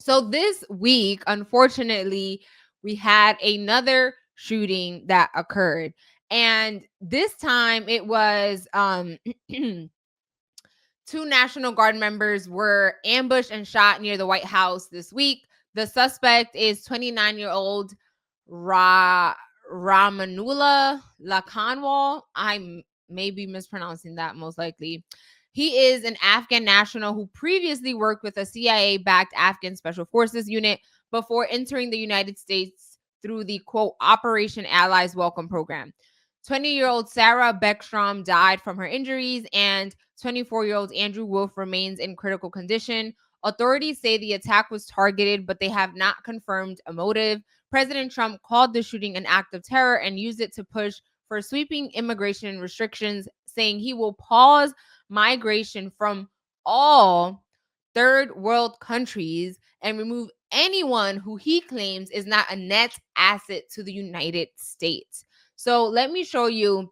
So this week, unfortunately, we had another shooting that occurred. And this time it was two National Guard members were ambushed and shot near the White House this week. The suspect is 29-year-old Rahmanullah Lakanwal. I may be mispronouncing that, most likely. He is an Afghan national who previously worked with a CIA-backed Afghan Special Forces unit before entering the United States through the, quote, Operation Allies Welcome program. 20-year-old Sarah Beckstrom died from her injuries, and 24-year-old Andrew Wolfe remains in critical condition. Authorities say the attack was targeted, but they have not confirmed a motive. President Trump called the shooting an act of terror and used it to push for sweeping immigration restrictions, saying he will pause migration from all third world countries and remove anyone who he claims is not a net asset to the United States. So let me show you.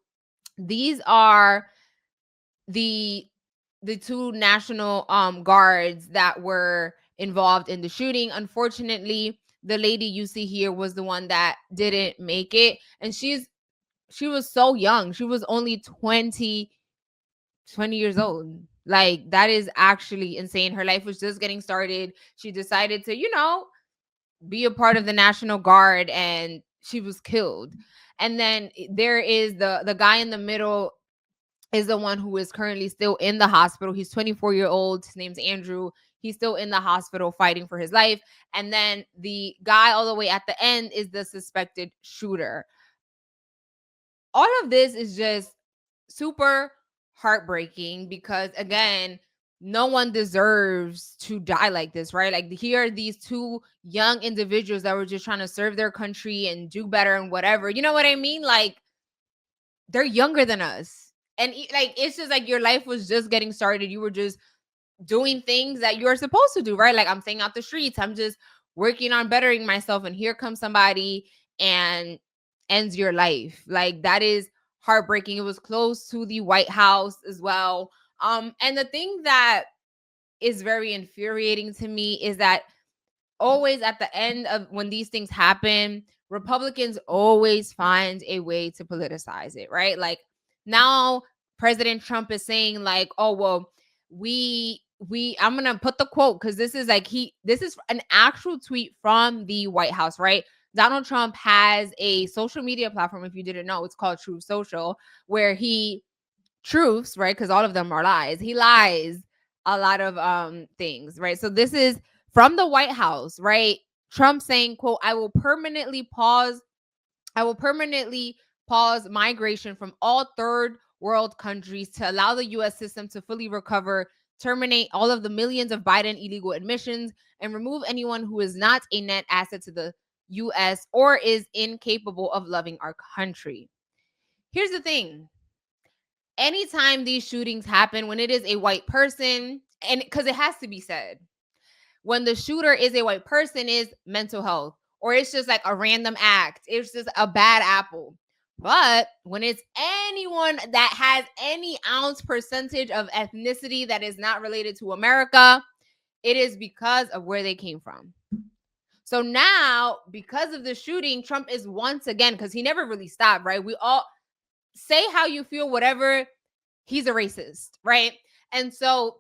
These are the two National Guards that were involved in the shooting. Unfortunately, the lady you see here was the one that didn't make it, and she was so young. She was only 20 years old. Like, that is actually insane. Her life was just getting started. She decided to, be a part of the National Guard, and she was killed. And then there is the guy in the middle is the one who is currently still in the hospital. He's 24-year-old. His name's Andrew. He's still in the hospital fighting for his life. And then the guy all the way at the end is the suspected shooter. All of this is just super heartbreaking because, again, no one deserves to die like this, right? Like, here are these two young individuals that were just trying to serve their country and do better and whatever. You know what I mean? Like, they're younger than us. And like, it's just like your life was just getting started. You were just doing things that you're supposed to do, right? Like, I'm staying out the streets. I'm just working on bettering myself. And here comes somebody and ends your life. Like, that is heartbreaking. It was close to the White House as well. And the thing that is very infuriating to me is that always at the end of when these things happen, Republicans always find a way to politicize it, right? Like, now President Trump is saying like, "Oh, well, I'm going to put the quote cuz this is an actual tweet from the White House, right? Donald Trump has a social media platform, if you didn't know, it's called Truth Social, where he truths, right? Cuz all of them are lies. He lies a lot of things, right? So this is from the White House, right? Trump saying, quote, I will permanently pause migration from all third world countries to allow the US system to fully recover, terminate all of the millions of Biden illegal admissions, and remove anyone who is not a net asset to the US or is incapable of loving our country. Here's the thing. Anytime these shootings happen, when it is a white person, and because it has to be said, when the shooter is a white person, is mental health, or it's just like a random act, it's just a bad apple. But when it's anyone that has any ounce percentage of ethnicity that is not related to America, it is because of where they came from. So now, because of the shooting, Trump is once again, because he never really stopped, right? We all say how you feel, whatever, he's a racist, right? And so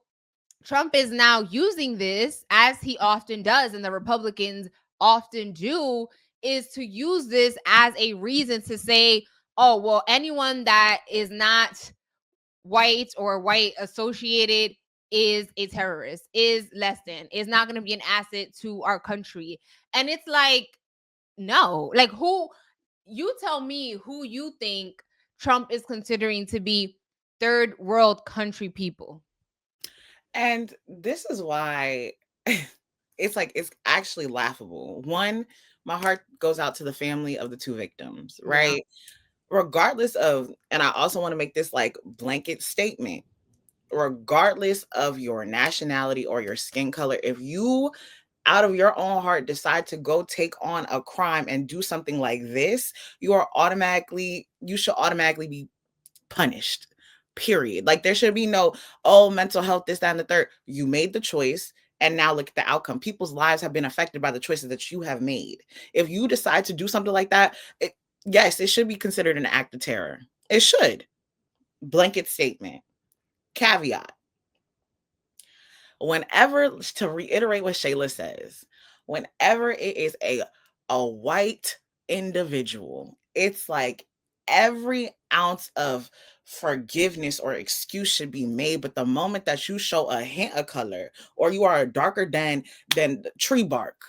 Trump is now using this, as he often does, and the Republicans often do, is to use this as a reason to say, oh, well, anyone that is not white or white associated is a terrorist, is less than, is not going to be an asset to our country. And it's like, no, like, who, you tell me who you think Trump is considering to be third world country people. And this is why it's actually laughable. One, my heart goes out to the family of the two victims, Yeah. right? Regardless of, and I also want to make this like blanket statement, regardless of your nationality or your skin color, if you out of your own heart decide to go take on a crime and do something like this, you should automatically be punished. Period. Like, there should be no, oh, mental health, this, that, and the third. You made the choice, And now look at the outcome. People's lives have been affected by the choices that you have made. If you decide to do something like that, yes, it should be considered an act of terror. It should. Blanket statement. Caveat. Whenever, to reiterate what Shayla says, whenever it is a white individual, it's like every ounce of forgiveness or excuse should be made. But the moment that you show a hint of color, or you are darker than tree bark,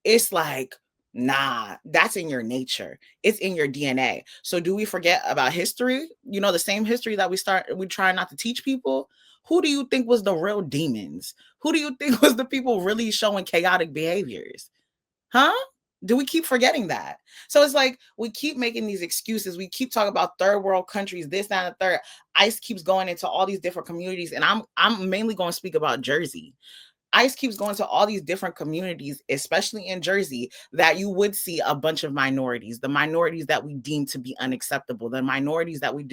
it's like, nah, that's in your nature. It's in your DNA. So do we forget about history? You know, the same history that we try not to teach people. Who do you think was the real demons? Who do you think was the people really showing chaotic behaviors? Huh? Do we keep forgetting that? So it's like we keep making these excuses. We keep talking about third world countries, this, that, and the third. ICE keeps going into all these different communities, and I'm mainly going to speak about Jersey. ICE keeps going to all these different communities, especially in Jersey, that you would see a bunch of minorities, the minorities that we deem to be unacceptable, the minorities that we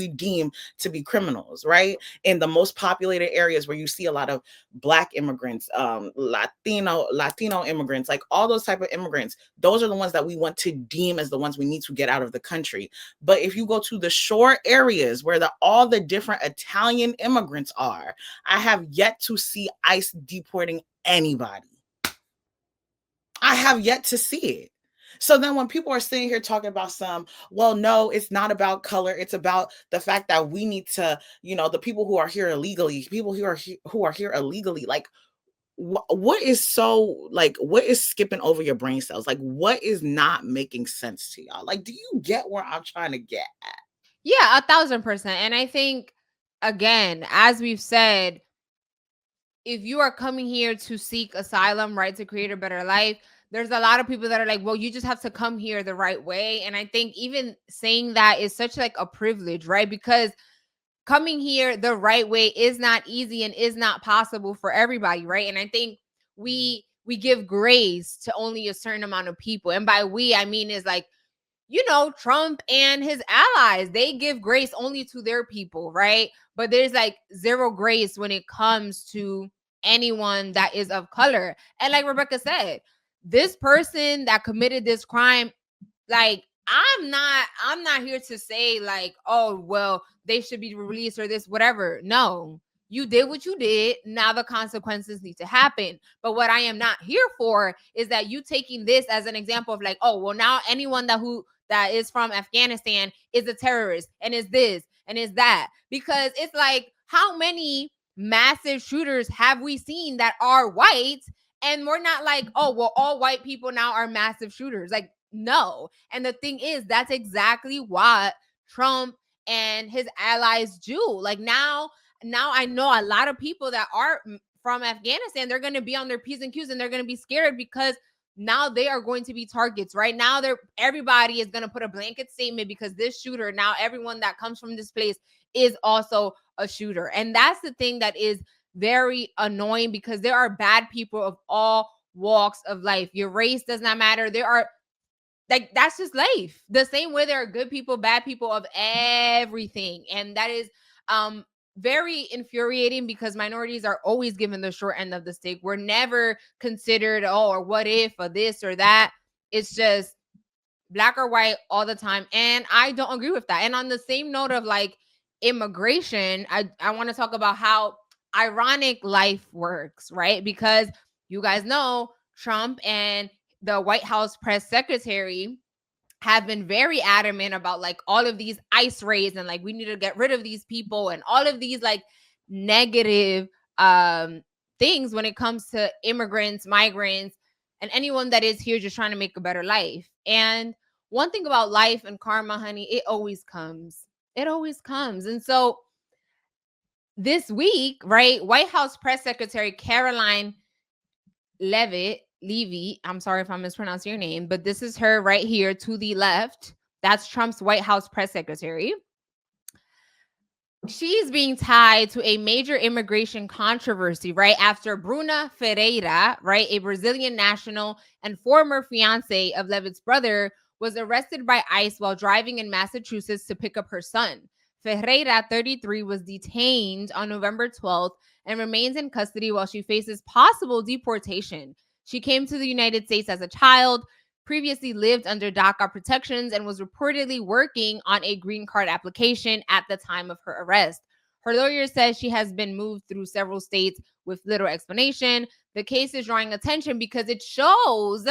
deem to be criminals, right? In the most populated areas where you see a lot of Black immigrants, Latino immigrants, like all those type of immigrants, those are the ones that we want to deem as the ones we need to get out of the country. But if you go to the shore areas where all the different Italian immigrants are, I have yet to see ICE deporting anybody. I have yet to see it. So then when people are sitting here talking about well, no, it's not about color. It's about the fact that we need to, the people who are here illegally, who are here illegally, like, what is skipping over your brain cells? Like, what is not making sense to y'all? Like, do you get where I'm trying to get at? Yeah, 1,000%. And I think, again, as we've said, if you are coming here to seek asylum, right, to create a better life, there's a lot of people that are like, well, you just have to come here the right way. And I think even saying that is such like a privilege, right? Because coming here the right way is not easy and is not possible for everybody, right? And I think we give grace to only a certain amount of people. And by we, I mean is like, Trump and his allies, they give grace only to their people, right? But there's like zero grace when it comes to anyone that is of color. And like Rebecca said, this person that committed this crime, like, I'm not here to say like, oh, well, they should be released or this, whatever. No, you did what you did. Now the consequences need to happen. But what I am not here for is that you taking this as an example of like, oh, well, now anyone that is from Afghanistan is a terrorist and is this and is that. Because it's like, how many massive shooters have we seen that are white? And we're not like, oh, well, all white people now are massive shooters. Like, no. And the thing is, that's exactly what Trump and his allies do. Like, now I know a lot of people that are from Afghanistan, they're going to be on their P's and Q's and they're going to be scared because now they are going to be targets. Right now, everybody is going to put a blanket statement because this shooter, now everyone that comes from this place is also a shooter. And that's the thing that is very annoying, because there are bad people of all walks of life. Your race does not matter. There are, like, that's just life. The same way there are good people, bad people of everything. And that is very infuriating, because minorities are always given the short end of the stick. We're never considered, oh, or what if, or this or that. It's just black or white all the time. And I don't agree with that. And on the same note of like immigration, I want to talk about how ironic life works, right? Because you guys know Trump and the White House press secretary have been very adamant about like all of these ICE raids and like we need to get rid of these people and all of these like negative things when it comes to immigrants, migrants, and anyone that is here just trying to make a better life. And one thing about life and karma, honey, it always comes. It always comes. And so this week, right, White House Press Secretary Karoline Leavitt, I'm sorry if I'm mispronouncing your name, but this is her right here to the left. That's Trump's White House press secretary. She's being tied to a major immigration controversy, right? After Bruna Ferreira, right, a Brazilian national and former fiance of Leavitt's brother, was arrested by ICE while driving in Massachusetts to pick up her son. Ferreira, 33, was detained on November 12th and remains in custody while she faces possible deportation. She came to the United States as a child, previously lived under DACA protections, and was reportedly working on a green card application at the time of her arrest. Her lawyer says she has been moved through several states with little explanation. The case is drawing attention because it shows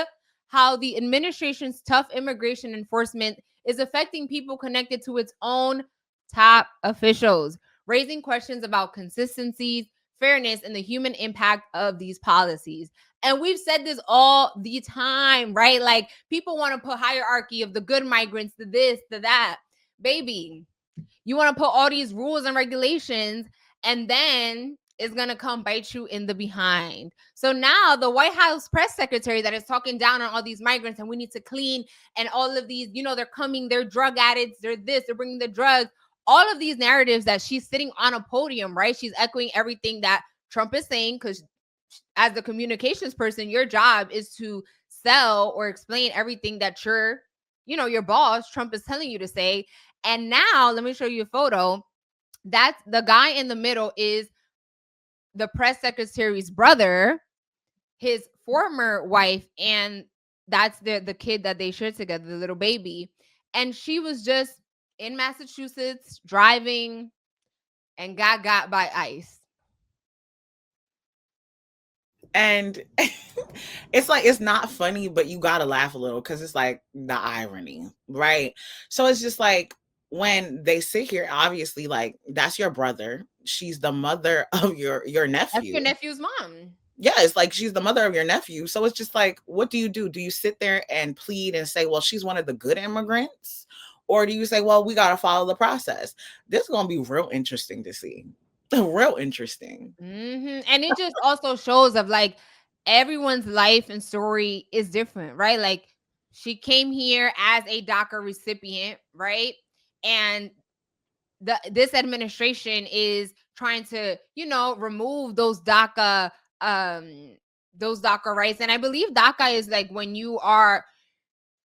how the administration's tough immigration enforcement is affecting people connected to its own top officials, raising questions about consistencies, fairness, and the human impact of these policies. And we've said this all the time, right? Like, people want to put hierarchy of the good migrants, the this, the that. Baby, you want to put all these rules and regulations, and then it's going to come bite you in the behind. So now the White House press secretary that is talking down on all these migrants and we need to clean, and all of these, they're coming, they're drug addicts, they're this, they're bringing the drugs, all of these narratives that she's sitting on a podium, right? She's echoing everything that Trump is saying, because as the communications person, your job is to sell or explain everything that your boss, Trump, is telling you to say. And now let me show you a photo. That's the guy in the middle is the press secretary's brother, his former wife, and that's the kid that they shared together, the little baby. And she was just in Massachusetts driving and got by ICE. And it's like, it's not funny, but you gotta laugh a little because it's like the irony, right? So it's just like, when they sit here, obviously, like, that's your brother. She's the mother of your nephew. That's your nephew's mom. Yeah, it's like she's the mother of your nephew. So it's just like, what do you do? Do you sit there and plead and say, well, she's one of the good immigrants? Or do you say, well, we got to follow the process? This is going to be real interesting to see. Real interesting. And it just also shows of like everyone's life and story is different, right? Like, she came here as a DACA recipient, right? And this administration is trying to, remove those DACA rights. And I believe DACA is like when you are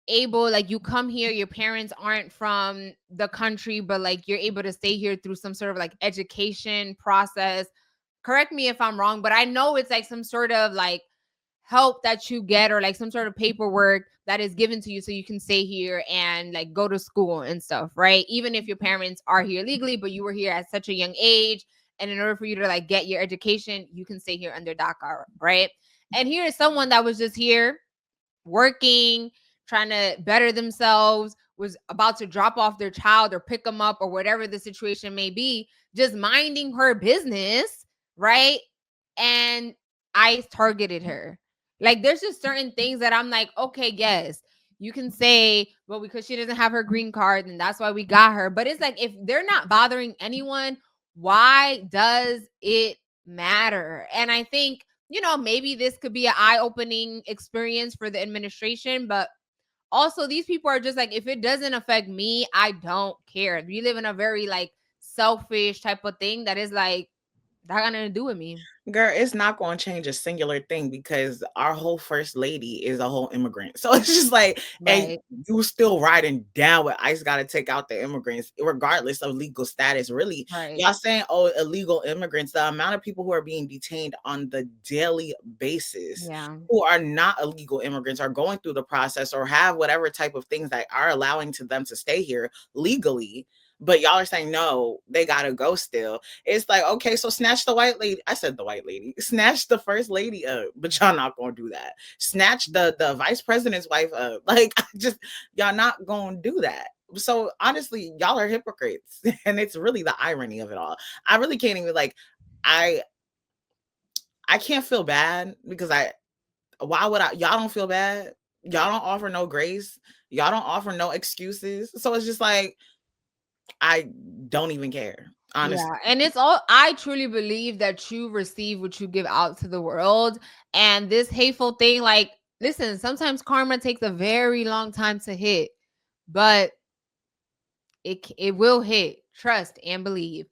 able, like, you come here, your parents aren't from the country, but like you're able to stay here through some sort of like education process. Correct me if I'm wrong, but I know it's like some sort of like help that you get, or like some sort of paperwork that is given to you so you can stay here and like go to school and stuff, right? Even if your parents are here legally, but you were here at such a young age, and in order for you to like get your education, you can stay here under DACA, right? And here is someone that was just here working, trying to better themselves, was about to drop off their child or pick them up or whatever the situation may be, just minding her business, right? And ICE targeted her. Like, there's just certain things that I'm like, okay, yes, you can say, well, because she doesn't have her green card and that's why we got her. But it's like, if they're not bothering anyone, why does it matter? And I think, maybe this could be an eye-opening experience for the administration, but also these people are just like, if it doesn't affect me, I don't care. We live in a very like selfish type of thing that is like, that got nothing to do with me. Girl, it's not going to change a singular thing because our whole first lady is a whole immigrant. So it's just like, and Right. you still riding down with ICE got to take out the immigrants, regardless of legal status. Really, Right. y'all saying, oh, illegal immigrants, the amount of people who are being detained on the daily basis, Yeah. who are not illegal immigrants, are going through the process or have whatever type of things that are allowing to them to stay here legally. But y'all are saying, no, they got to go still. It's like, okay, so snatch the white lady. I said the white lady. Snatch the first lady up, but y'all not going to do that. Snatch the vice president's wife up. Like, y'all not going to do that. So honestly, y'all are hypocrites. And it's really the irony of it all. I really can't even, like, I can't feel bad because why would y'all don't feel bad? Y'all don't offer no grace. Y'all don't offer no excuses. So it's just like, I don't even care, honestly. Yeah. And it's all, I truly believe that you receive what you give out to the world. And this hateful thing, like, listen, sometimes karma takes a very long time to hit, but it will hit. Trust and believe.